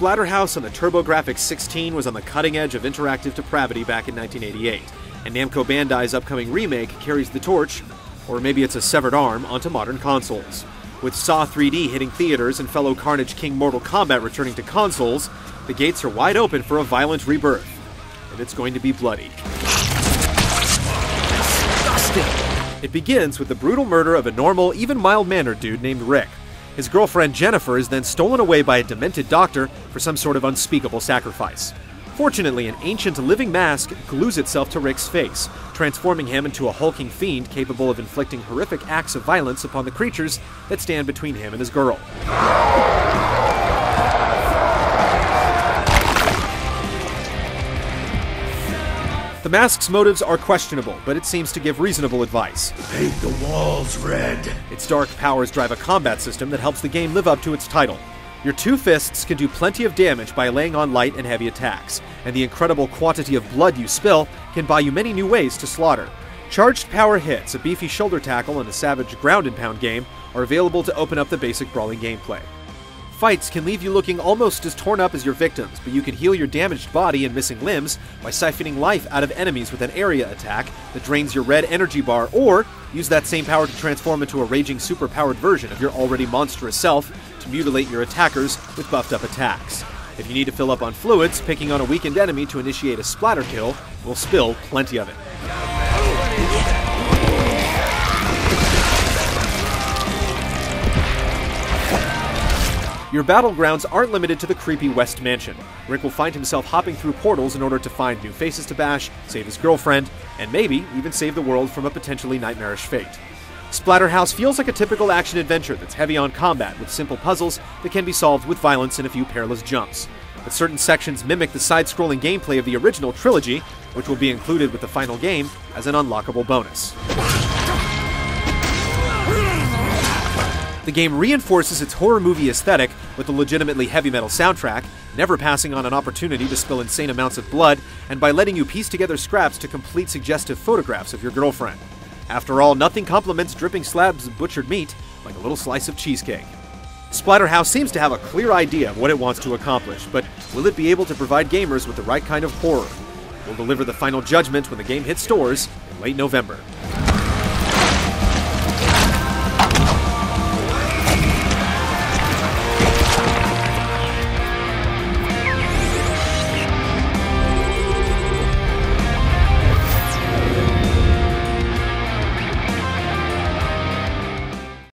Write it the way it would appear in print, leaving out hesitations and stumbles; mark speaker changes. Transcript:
Speaker 1: Splatterhouse on the TurboGrafx-16 was on the cutting edge of interactive depravity back in 1988, and Namco Bandai's upcoming remake carries the torch, or maybe it's a severed arm, onto modern consoles. With Saw 3D hitting theaters and fellow Carnage King Mortal Kombat returning to consoles, the gates are wide open for a violent rebirth. And it's going to be bloody. Disgusting! It begins with the brutal murder of a normal, even mild-mannered dude named Rick. His girlfriend Jennifer is then stolen away by a demented doctor for some sort of unspeakable sacrifice. Fortunately, an ancient living mask glues itself to Rick's face, transforming him into a hulking fiend capable of inflicting horrific acts of violence upon the creatures that stand between him and his girl. The mask's motives are questionable, but it seems to give reasonable advice.
Speaker 2: Paint the walls red.
Speaker 1: Its dark powers drive a combat system that helps the game live up to its title. Your two fists can do plenty of damage by laying on light and heavy attacks, and the incredible quantity of blood you spill can buy you many new ways to slaughter. Charged power hits, a beefy shoulder tackle, and a savage ground and pound game are available to open up the basic brawling gameplay. Fights can leave you looking almost as torn up as your victims, but you can heal your damaged body and missing limbs by siphoning life out of enemies with an area attack that drains your red energy bar, or use that same power to transform into a raging super-powered version of your already monstrous self to mutilate your attackers with buffed-up attacks. If you need to fill up on fluids, picking on a weakened enemy to initiate a splatter kill will spill plenty of it. Your battlegrounds aren't limited to the creepy West Mansion. Rick will find himself hopping through portals in order to find new faces to bash, save his girlfriend, and maybe even save the world from a potentially nightmarish fate. Splatterhouse feels like a typical action-adventure that's heavy on combat with simple puzzles that can be solved with violence and a few perilous jumps. But certain sections mimic the side-scrolling gameplay of the original trilogy, which will be included with the final game as an unlockable bonus. The game reinforces its horror movie aesthetic with a legitimately heavy metal soundtrack, never passing on an opportunity to spill insane amounts of blood, and by letting you piece together scraps to complete suggestive photographs of your girlfriend. After all, nothing complements dripping slabs of butchered meat like a little slice of cheesecake. Splatterhouse seems to have a clear idea of what it wants to accomplish, but will it be able to provide gamers with the right kind of horror? We'll deliver the final judgment when the game hits stores in late November.